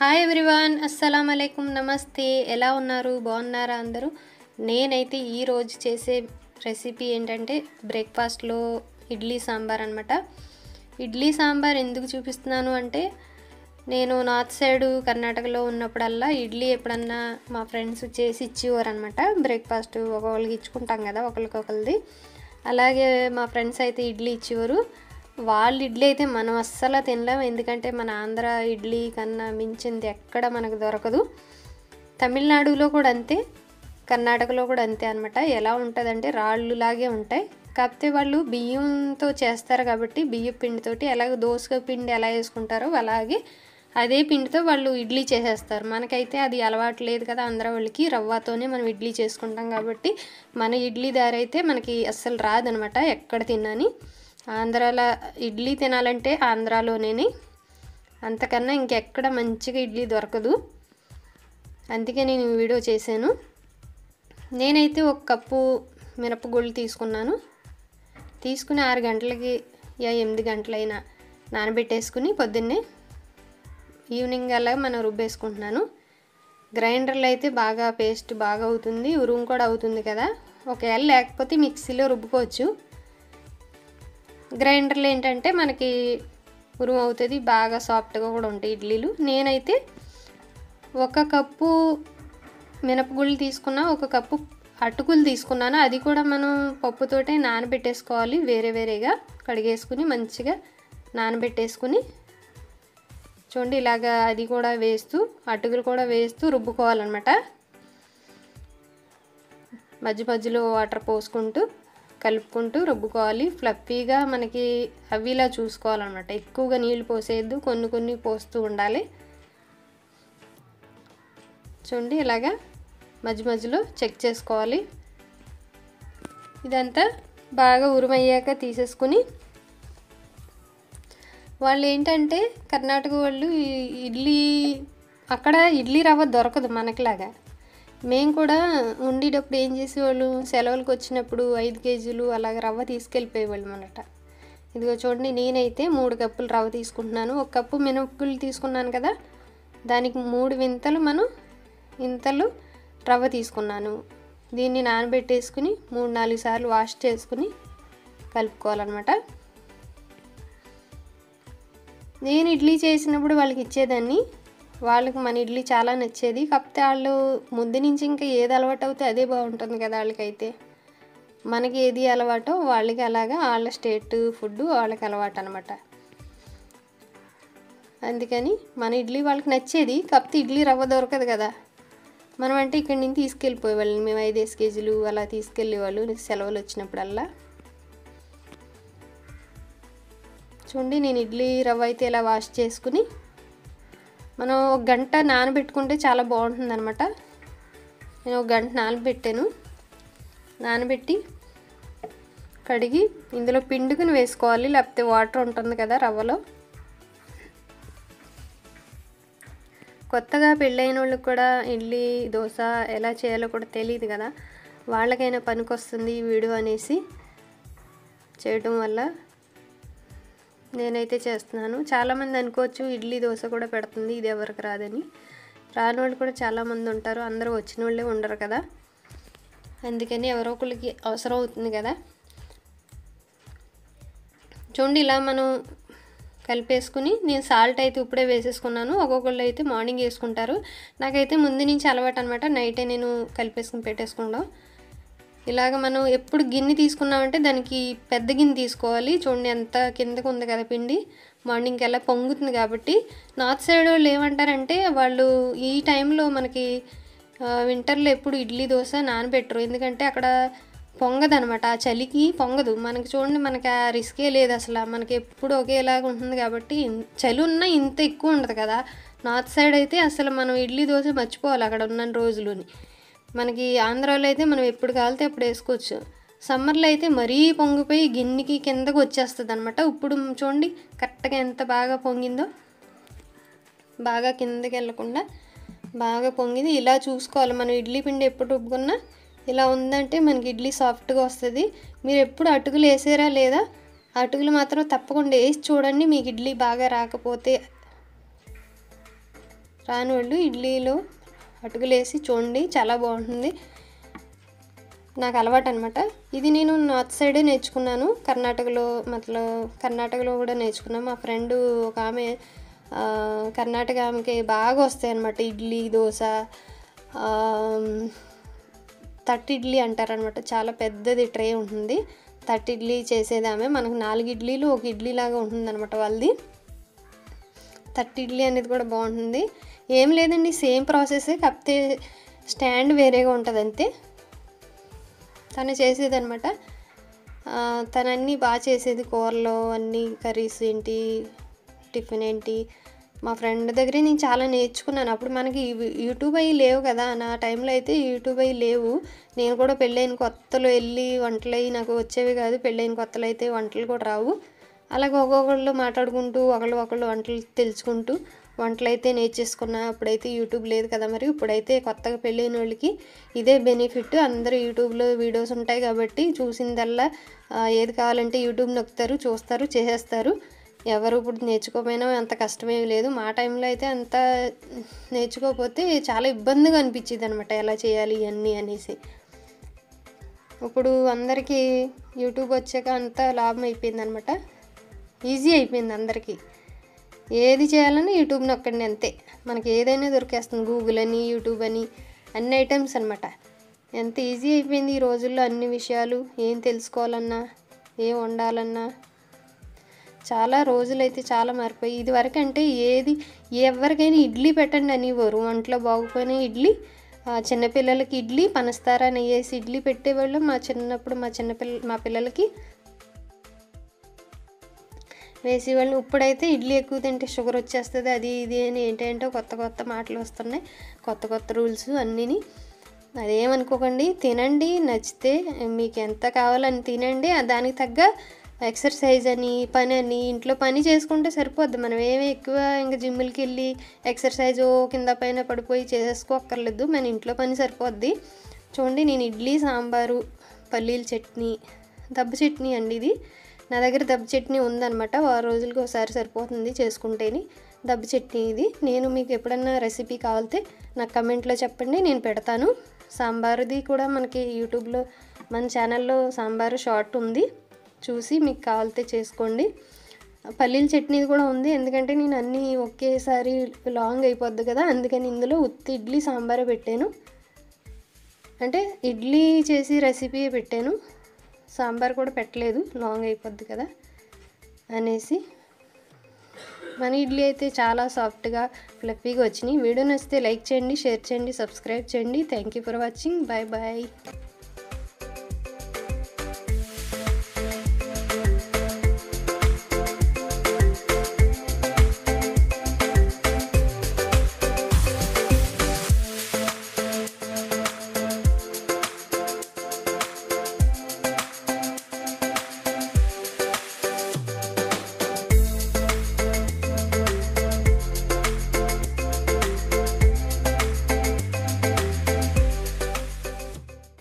Hi everyone, అస్సలం అలైకుం, నమస్తే. ఎలా ఉన్నారు? బాగున్నారా అందరూ? నేనైతే ఈరోజు చేసే రెసిపీ ఏంటంటే బ్రేక్ఫాస్ట్లో ఇడ్లీ సాంబార్ అనమాట. ఇడ్లీ సాంబార్ ఎందుకు చూపిస్తున్నాను అంటే, నేను నార్త్ సైడ్ కర్ణాటకలో ఉన్నప్పుడల్లా ఇడ్లీ ఎప్పుడన్నా మా ఫ్రెండ్స్ చేసి ఇచ్చేవారు అనమాట. బ్రేక్ఫాస్ట్ ఒకళ్ళకి ఇచ్చుకుంటాం కదా, ఒకరికొకరిది. అలాగే మా ఫ్రెండ్స్ అయితే ఇడ్లీ ఇచ్చేవారు. వాళ్ళ ఇడ్లీ అయితే మనం అస్సలు తినలేం, ఎందుకంటే మన ఆంధ్ర ఇడ్లీ కన్నా మించింది ఎక్కడ మనకు దొరకదు. తమిళనాడులో కూడా అంతే, కర్ణాటకలో కూడా అంతే అనమాట. ఎలా ఉంటుందంటే రాళ్ళులాగే ఉంటాయి, కాకపోతే వాళ్ళు బియ్యంతో చేస్తారు కాబట్టి బియ్యం పిండితోటి ఎలాగ దోస పిండి ఎలా వేసుకుంటారో అలాగే అదే పిండితో వాళ్ళు ఇడ్లీ చేసేస్తారు. మనకైతే అది అలవాటు లేదు కదా, ఆంధ్ర వాళ్ళకి రవ్వతోనే మనం ఇడ్లీ చేసుకుంటాం కాబట్టి మన ఇడ్లీ దారి అయితే మనకి అస్సలు రాదనమాట ఎక్కడ తిన్నాని. ఆంధ్రాలో ఇడ్లీ తినాలంటే ఆంధ్రాలోనే, అంతకన్నా ఇంకెక్కడ మంచిగా ఇడ్లీ దొరకదు. అందుకే నేను ఈ వీడియో చేశాను. నేనైతే 1 కప్పు మినపగుళ్ళు తీసుకుని 6 గంటలకి 8 గంటలైనా నానబెట్టేసుకుని పొద్దున్నే ఈవినింగ్ అలా మనం రుబ్బేసుకుంటున్నాను. గ్రైండర్లో అయితే బాగా పేస్ట్ బాగా అవుతుంది, ఉరుము కూడా అవుతుంది కదా. ఒకవేళ లేకపోతే మిక్సీలో రుబ్బుకోవచ్చు. గ్రైండర్లో ఏంటంటే మనకి ఉరుము అవుతుంది, బాగా సాఫ్ట్గా కూడా ఉంటాయి ఇడ్లీలు. నేనైతే 1 కప్పు మినపగుళ్ళు తీసుకున్నా, 1 కప్పు అటుకులు తీసుకున్నాను. అది కూడా మనం పప్పుతోటే నానబెట్టేసుకోవాలి, వేరేగా కడిగేసుకుని మంచిగా నానబెట్టేసుకుని చూడండి ఇలాగా అది కూడా వేస్తూ అటుకులు కూడా వేస్తూ రుబ్బుకోవాలన్నమాట. మధ్యలో వాటర్ పోసుకుంటూ కలుపుకుంటూ రుబ్బుకోవాలి. ఫ్లఫీగా మనకి అవిలా చూసుకోవాలన్నమాట. ఎక్కువగా నీళ్ళు పోసేయద్దు, కొన్ని పోస్తూ ఉండాలి. చూడండి ఇలాగా మధ్యలో చెక్ చేసుకోవాలి. ఇదంతా బాగా ఉరుమయ్యాక తీసేసుకుని, వాళ్ళు ఏంటంటే కర్ణాటక వాళ్ళు అక్కడ ఇడ్లీ రవ్వ దొరకదు మనకిలాగా. మేము కూడా ఉండేటప్పుడు ఏం చేసేవాళ్ళు, సెలవులకు వచ్చినప్పుడు 5 కేజీలు అలాగ రవ్వ తీసుకెళ్ళిపోయేవాళ్ళం అన్నమాట. ఇదిగో చూడండి, నేనైతే 3 కప్పులు రవ్వ తీసుకుంటున్నాను. 1 కప్పు మినపగుళ్ళు తీసుకున్నాను కదా, దానికి 3 ఇంతలు రవ్వ తీసుకున్నాను. దీన్ని నానబెట్టేసుకుని 3-4 సార్లు వాష్ చేసుకుని కలుపుకోవాలన్నమాట. నేను ఇడ్లీ చేసినప్పుడు వాళ్ళకి ఇచ్చేదాన్ని, వాళ్ళకి మన ఇడ్లీ చాలా నచ్చేది. కాకపోతే వాళ్ళు ముందు నుంచి ఇంకా ఏది అలవాటు అవుతే అదే బాగుంటుంది కదా వాళ్ళకైతే. మనకి ఏది అలవాటో వాళ్ళకి అలాగా, వాళ్ళ స్టేట్ ఫుడ్ వాళ్ళకి అలవాటు అనమాట. అందుకని మన ఇడ్లీ వాళ్ళకి నచ్చేది, కాకపోతే ఇడ్లీ రవ్వ దొరకదు కదా. మనం అంటే ఇక్కడి నుంచి తీసుకెళ్ళిపోయేవాళ్ళం, మేము 5 కేజీలు అలా తీసుకెళ్ళేవాళ్ళు సెలవులు వచ్చినప్పుడల్లా. చూడండి నేను ఇడ్లీ రవ్వ అయితే ఇలా వాష్ చేసుకుని మనం 1 గంట నానబెట్టుకుంటే చాలా బాగుంటుంది అనమాట. నేను 1 గంట నానబెట్టి కడిగి ఇందులో పిండుకుని వేసుకోవాలి, లేకపోతే వాటర్ ఉంటుంది కదా రవ్వలో. కొత్తగా పెళ్ళైన వాళ్ళకి కూడా ఇడ్లీ దోశ ఎలా చేయాలో కూడా తెలియదు కదా, వాళ్ళకైనా పనికొస్తుంది ఈ వీడియో అనేసి చేయడం వల్ల నేనైతే చేస్తున్నాను. చాలామంది అనుకోవచ్చు ఇడ్లీ దోశ కూడా పెడుతుంది, ఇది ఎవరికి రాదని. రాని వాళ్ళు కూడా చాలామంది ఉంటారు, అందరూ వచ్చిన వాళ్ళే ఉండరు కదా. అందుకని ఎవరో ఒకరికి అవసరం అవుతుంది కదా. చూడండి ఇలా మనం కలిపేసుకుని, నేను సాల్ట్ అయితే ఇప్పుడే వేసేసుకున్నాను. ఒక్కొక్కళ్ళు అయితే మార్నింగ్ వేసుకుంటారు, నాకైతే ముందు నుంచి అలవాటు అనమాట. నైటే నేను కలిపేసుకుని పెట్టేసుకుంటాం. ఇలాగ మనం ఎప్పుడు గిన్నె తీసుకున్నామంటే దానికి పెద్ద గిన్నె తీసుకోవాలి. చూడండి ఎంత కిందకు ఉంది కదా పిండి, మార్నింగ్కి ఎలా పొంగుతుంది కాబట్టి. నార్త్ సైడ్ వాళ్ళు ఏమంటారంటే, వాళ్ళు ఈ టైంలో మనకి వింటర్లో ఎప్పుడు ఇడ్లీ దోశ నానబెట్టరు, ఎందుకంటే అక్కడ పొంగదనమాట, ఆ చలికి పొంగదు. మనకి చూడండి మనకి ఆ రిస్కే లేదు అసలు, మనకి ఎప్పుడు ఒకేలాగా ఉంటుంది కాబట్టి. చలి ఉన్నా ఇంత ఎక్కువ ఉండదు కదా. నార్త్ సైడ్ అయితే అసలు మనం ఇడ్లీ దోశ మర్చిపోవాలి అక్కడ ఉన్న రోజులని. మనకి ఆంధ్రాలో అయితే మనం ఎప్పుడు కావాలితే అప్పుడు వేసుకోవచ్చు. సమ్మర్లో అయితే మరీ పొంగిపోయి గిన్నెకి కిందకు వచ్చేస్తుంది అనమాట. ఇప్పుడు చూడండి కరెక్ట్గా ఎంత బాగా పొంగిందో, బాగా కిందకి వెళ్ళకుండా బాగా పొంగింది. ఇలా చూసుకోవాలి మనం ఇడ్లీ పిండి ఎప్పుడు రుబ్బుకున్నా ఇలా ఉందంటే మనకి ఇడ్లీ సాఫ్ట్గా వస్తుంది. మీరు ఎప్పుడు అటుకులు వేసారా లేదా, అటుకులు మాత్రం తప్పకుండా వేసి చూడండి. మీకు ఇడ్లీ బాగా రాని వాళ్ళు ఇడ్లీలో అటుకులేసి చూడండి, చాలా బాగుంటుంది. నాకు అలవాటు అనమాట. ఇది నేను నార్త్ సైడే నేర్చుకున్నాను, కర్ణాటకలో కూడా నేర్చుకున్నాను. మా ఫ్రెండ్ ఒక ఆమె కర్ణాటక ఆమెకి బాగా వస్తాయి అనమాట ఇడ్లీ, దోశ, తట్టి ఇడ్లీ అంటారనమాట. చాలా పెద్దది ట్రే ఉంటుంది, తట్టి ఇడ్లీ చేసేది ఆమె. మనకు 4 ఇడ్లీలు ఒక ఇడ్లీ లాగా ఉంటుందన్నమాట వాళ్ళది. తట్టి ఇడ్లీ అనేది కూడా బాగుంటుంది. ఏం లేదండి, సేమ్ ప్రాసెసే, కాకపోతే స్టాండ్ వేరేగా ఉంటుంది అంతే. తను చేసేదనమాట. తను అన్నీ బాగా చేసేది, కూరలో అన్నీ, కర్రీస్ ఏంటి, టిఫిన్ ఏంటి. మా ఫ్రెండ్ దగ్గరే నేను చాలా నేర్చుకున్నాను. అప్పుడు మనకి యూట్యూబ్ అవి లేవు కదా, నా టైంలో అయితే యూట్యూబ్ అవి లేవు. నేను కూడా పెళ్ళైన కొత్తలో వెళ్ళి వంటలు అవి నాకు వచ్చేవి కాదు. పెళ్ళైన కొత్తలో అయితే వంటలు కూడా రావు. అలాగే ఒక్కొక్కళ్ళు మాట్లాడుకుంటూ ఒకళ్ళు వంటలు తెలుసుకుంటూ వంటలు అయితే నేర్చేసుకున్నా. అప్పుడైతే యూట్యూబ్ లేదు కదా, మరి ఇప్పుడైతే కొత్తగా పెళ్ళైన వాళ్ళకి ఇదే బెనిఫిట్. అందరూ యూట్యూబ్లో వీడియోస్ ఉంటాయి కాబట్టి చూసిందల్లా ఏది కావాలంటే యూట్యూబ్ నొక్కుతారు, చూస్తారు, చేసేస్తారు. ఎవరు ఇప్పుడు నేర్చుకోకపోయినా అంత కష్టమేమి లేదు. మా టైంలో అయితే అంత నేర్చుకోకపోతే చాలా ఇబ్బందిగా అనిపించేది అనమాట, ఎలా చేయాలి ఇవన్నీ అనేసి. ఇప్పుడు అందరికీ యూట్యూబ్ వచ్చాక అంత లాభం అయిపోయింది అనమాట, ఈజీ అయిపోయింది అందరికీ. ఏది చేయాలని యూట్యూబ్ నొక్కండి అంతే, మనకి ఏదైనా దొరికేస్తుంది. గూగుల్ అని, యూట్యూబ్ అని, అన్ని ఐటమ్స్ అనమాట. ఎంత ఈజీ అయిపోయింది ఈ రోజుల్లో. అన్ని విషయాలు ఏం తెలుసుకోవాలన్నా, ఏం వండాలన్నా చాలా రోజులైతే చాలా మారిపోయి. ఇది వరకు అంటే ఎవరికైనా ఇడ్లీ పెట్టండి అనేవారు, వంటలో బాగుపోయిన ఇడ్లీ. చిన్నపిల్లలకి ఇడ్లీ, పనస్తారా నెయ్యి వేసి ఇడ్లీ పెట్టేవాళ్ళు మా పిల్లలకి వేసేవాళ్ళు. ఇప్పుడైతే ఇడ్లీ ఎక్కువ తింటే షుగర్ వచ్చేస్తుంది, అది ఇది అని ఏంటంటే కొత్త మాటలు వస్తున్నాయి, కొత్త రూల్స్ అన్నీని. అదేమనుకోకండి, తినండి, నచ్చితే మీకు ఎంత కావాలని తినండి. దానికి తగ్గ ఎక్సర్సైజ్ అని, పని అని, ఇంట్లో పని చేసుకుంటే సరిపోద్ది. మనం ఏమి ఎక్కువ ఇంకా జిమ్ములకి వెళ్ళి ఎక్సర్సైజ్ కింద పైన పడిపోయి చేసేసుకోక్కర్లేదు, మన ఇంట్లో పని సరిపోద్ది. చూడండి, నేను ఇడ్లీ, సాంబారు, పల్లీల చట్నీ, దెబ్బ చట్నీ అండి ఇది. నా దగ్గర దెబ్బ చట్నీ ఉందన్నమాట, 6 రోజులకి ఒకసారి సరిపోతుంది చేసుకుంటేని. దెబ్బ చట్నీ ఇది. నేను మీకు ఎప్పుడన్నా రెసిపీ కావాలితే నాకు కమెంట్లో చెప్పండి, నేను పెడతాను. సాంబారుది కూడా మనకి యూట్యూబ్లో మన ఛానల్లో సాంబారు షార్ట్ ఉంది, చూసి మీకు కావాలితే చేసుకోండి. పల్లీల చట్నీ కూడా ఉంది, ఎందుకంటే నేను అన్నీ ఒకేసారి లాంగ్ అయిపోద్ది కదా, అందుకని ఇందులో ఉత్తి ఇడ్లీ సాంబారే పెట్టాను. అంటే ఇడ్లీ చేసి రెసిపీ పెట్టాను, సాంబార్ కూడా పెట్టలేదు, లాంగ్ అయిపోద్ది కదా అనేసి. మన ఇడ్లీ అయితే చాలా సాఫ్ట్గా, ఫ్లఫీగా వచ్చినాయి. వీడియో నచ్చితే లైక్ చేయండి, షేర్ చేయండి, సబ్స్క్రైబ్ చేయండి. Thank you for watching. Bye bye.